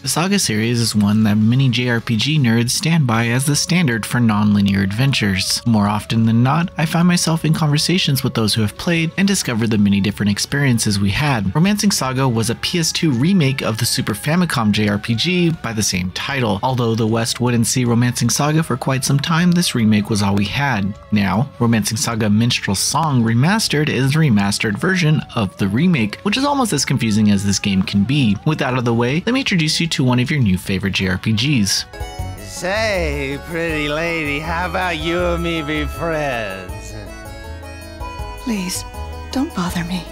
The SaGa series is one that many JRPG nerds stand by as the standard for non-linear adventures. More often than not, I find myself in conversations with those who have played and discovered the many different experiences we had. Romancing SaGa was a PS2 remake of the Super Famicom JRPG by the same title. Although the West wouldn't see Romancing SaGa for quite some time, this remake was all we had. Now, Romancing SaGa Minstrel Song Remastered is a remastered version of the remake, which is almost as confusing as this game can be. With that out of the way, let me introduce you to one of your new favorite JRPGs. Say, pretty lady, how about you and me be friends? Please, don't bother me.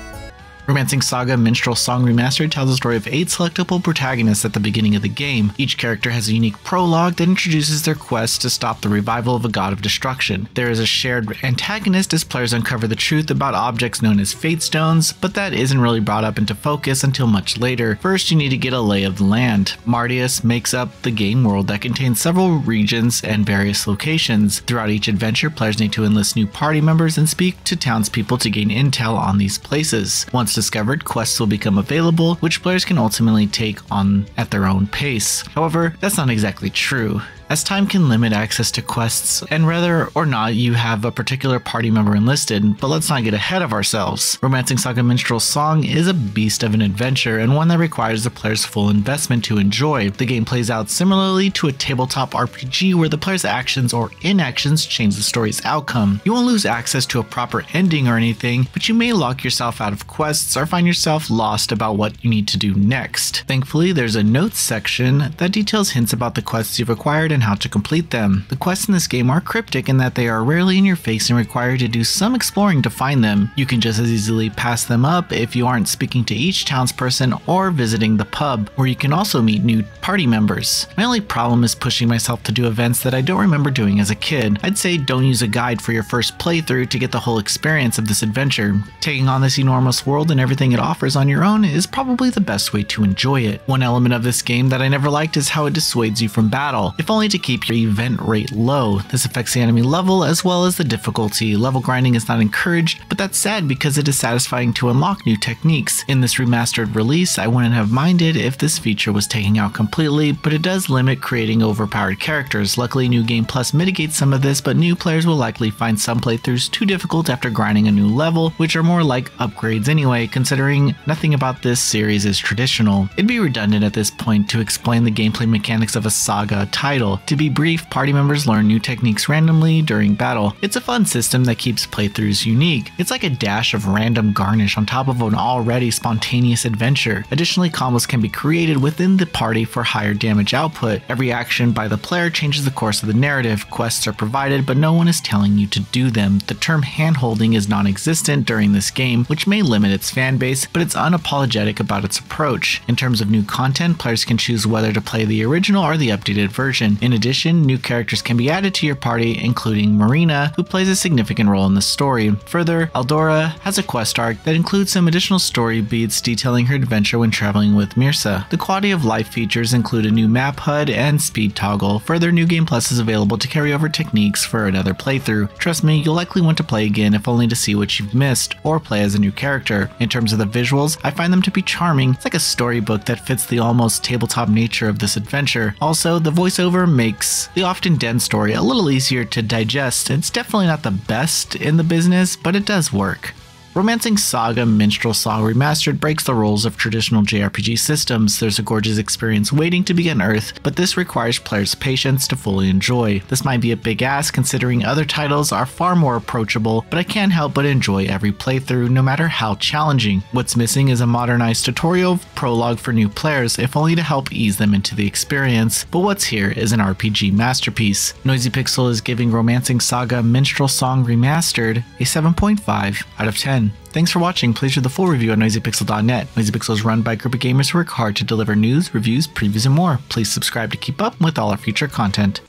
Romancing SaGa Minstrel Song Remastered tells the story of 8 selectable protagonists at the beginning of the game. Each character has a unique prologue that introduces their quest to stop the revival of a god of destruction. There is a shared antagonist as players uncover the truth about objects known as fate stones, but that isn't really brought up into focus until much later. First, you need to get a lay of the land. Mardius makes up the game world that contains several regions and various locations. Throughout each adventure, players need to enlist new party members and speak to townspeople to gain intel on these places. Once discovered, quests will become available, which players can ultimately take on at their own pace. However, that's not exactly true, as time can limit access to quests, and whether or not you have a particular party member enlisted, but let's not get ahead of ourselves. Romancing SaGa Minstrel Song is a beast of an adventure, and one that requires the player's full investment to enjoy. The game plays out similarly to a tabletop RPG where the player's actions or inactions change the story's outcome. You won't lose access to a proper ending or anything, but you may lock yourself out of quests or find yourself lost about what you need to do next. Thankfully, there's a notes section that details hints about the quests you've acquired and how to complete them. The quests in this game are cryptic in that they are rarely in your face and require you to do some exploring to find them. You can just as easily pass them up if you aren't speaking to each townsperson or visiting the pub, where you can also meet new party members. My only problem is pushing myself to do events that I don't remember doing as a kid. I'd say don't use a guide for your first playthrough to get the whole experience of this adventure. Taking on this enormous world and everything it offers on your own is probably the best way to enjoy it. One element of this game that I never liked is how it dissuades you from battle, if only to keep your event rate low. This affects the enemy level as well as the difficulty. Level grinding is not encouraged, but that's sad because it is satisfying to unlock new techniques. In this remastered release, I wouldn't have minded if this feature was taken out completely, but it does limit creating overpowered characters. Luckily, New Game Plus mitigates some of this, but new players will likely find some playthroughs too difficult after grinding a new level, which are more like upgrades anyway, considering nothing about this series is traditional. It'd be redundant at this point to explain the gameplay mechanics of a SaGa title. To be brief, party members learn new techniques randomly during battle. It's a fun system that keeps playthroughs unique. It's like a dash of random garnish on top of an already spontaneous adventure. Additionally, combos can be created within the party for higher damage output. Every action by the player changes the course of the narrative. Quests are provided, but no one is telling you to do them. The term hand-holding is non-existent during this game, which may limit its fanbase, but it's unapologetic about its approach. In terms of new content, players can choose whether to play the original or the updated version. In addition, new characters can be added to your party, including Marina, who plays a significant role in the story. Further, Eldora has a quest arc that includes some additional story beats detailing her adventure when traveling with Mirsa. The quality of life features include a new map HUD and speed toggle. Further, New Game Plus is available to carry over techniques for another playthrough. Trust me, you'll likely want to play again if only to see what you've missed, or play as a new character. In terms of the visuals, I find them to be charming. It's like a storybook that fits the almost tabletop nature of this adventure. Also, the voiceover makes the often dense story a little easier to digest. It's definitely not the best in the business, but it does work. Romancing SaGa Minstrel Song Remastered breaks the rules of traditional JRPG systems. There's a gorgeous experience waiting to be unearthed, but this requires players' patience to fully enjoy. This might be a big ask considering other titles are far more approachable, but I can't help but enjoy every playthrough no matter how challenging. What's missing is a modernized tutorial prologue for new players, if only to help ease them into the experience, but what's here is an RPG masterpiece. Noisy Pixel is giving Romancing SaGa Minstrel Song Remastered a 7.5 out of 10. Thanks for watching. Please read the full review on noisypixel.net. Noisy Pixel is run by a group of gamers who work hard to deliver news, reviews, previews, and more. Please subscribe to keep up with all our future content.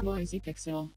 Noisy Pixel.